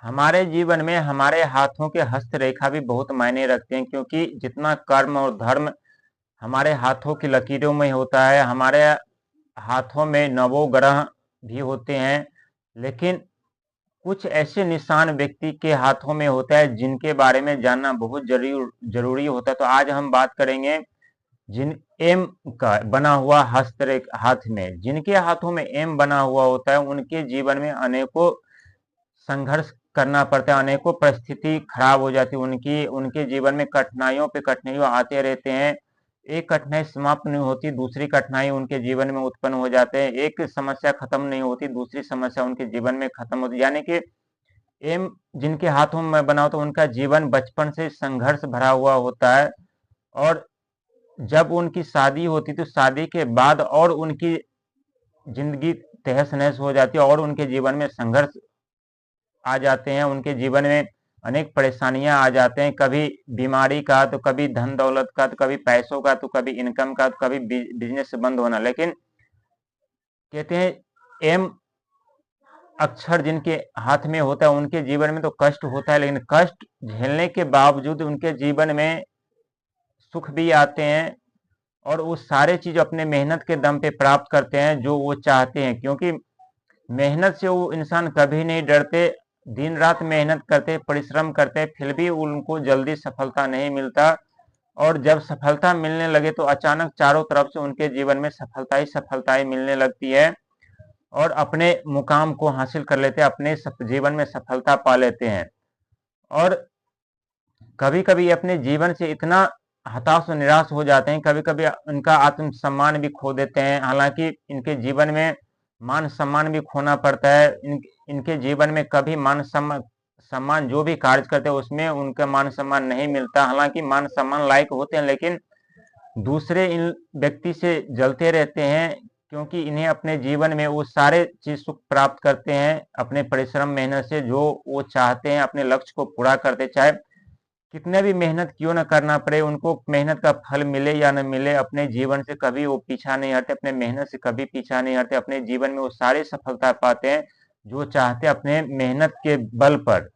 हमारे जीवन में हमारे हाथों के हस्तरेखा भी बहुत मायने रखते हैं, क्योंकि जितना कर्म और धर्म हमारे हाथों की लकीरों में होता है। हमारे हाथों में नवों ग्रह भी होते हैं, लेकिन कुछ ऐसे निशान व्यक्ति के हाथों में होता है जिनके बारे में जानना बहुत जरूरी होता है। तो आज हम बात करेंगे जिन एम का बना हुआ हस्तरेख हाथ में, जिनके हाथों में एम बना हुआ होता है उनके जीवन में अनेकों संघर्ष करना पड़ता है, अनेकों परिस्थिति खराब हो जाती है उनकी। उनके जीवन में कठिनाइयों पे कठिनाइयों आते रहते हैं। एक कठिनाई समाप्त नहीं होती, दूसरी कठिनाई उनके जीवन में उत्पन्न हो जाते हैं। एक समस्या खत्म नहीं होती, दूसरी समस्या उनके जीवन में खत्म होती है। यानी कि एम जिनके हाथों में बना होता है उनका जीवन बचपन से संघर्ष भरा हुआ होता है, और जब उनकी शादी होती तो शादी के बाद और उनकी जिंदगी तहस नहस हो जाती है और उनके जीवन में संघर्ष आ जाते हैं। उनके जीवन में अनेक परेशानियां आ जाते हैं, कभी बीमारी का, तो कभी धन दौलत का, तो कभी पैसों का, तो कभी इनकम का, तो कभी बिजनेस बंद होना। लेकिन कहते हैं एम अक्षर जिनके हाथ में होता है उनके जीवन में तो कष्ट होता है, लेकिन कष्ट झेलने के बावजूद उनके जीवन में सुख भी आते हैं, और वो सारे चीज अपने मेहनत के दम पे प्राप्त करते हैं जो वो चाहते हैं। क्योंकि मेहनत से वो इंसान कभी नहीं डरते, दिन रात मेहनत करते, परिश्रम करते, फिर भी उनको जल्दी सफलता नहीं मिलता। और जब सफलता मिलने लगे तो अचानक चारों तरफ से उनके जीवन में सफलता ही मिलने लगती है, और अपने मुकाम को हासिल कर लेते हैं, अपने जीवन में सफलता पा लेते हैं। और कभी कभी अपने जीवन से इतना हताश और निराश हो जाते हैं, कभी कभी उनका आत्मसम्मान भी खो देते हैं। हालांकि इनके जीवन में मान सम्मान भी खोना पड़ता है। इनके जीवन में कभी सम्मान जो भी कार्य करते हैं उसमें उनका मान सम्मान नहीं मिलता। हालांकि मान सम्मान लायक होते हैं, लेकिन दूसरे इन व्यक्ति से जलते रहते हैं, क्योंकि इन्हें अपने जीवन में वो सारे चीज सुख प्राप्त करते हैं अपने परिश्रम मेहनत से, जो वो चाहते हैं अपने लक्ष्य को पूरा करते, चाहे कितने भी मेहनत क्यों ना करना पड़े, उनको मेहनत का फल मिले या न मिले, अपने जीवन से कभी वो पीछा नहीं हटते, अपने मेहनत से कभी पीछा नहीं हटते। अपने जीवन में वो सारी सफलता पाते हैं जो चाहते हैं अपने मेहनत के बल पर।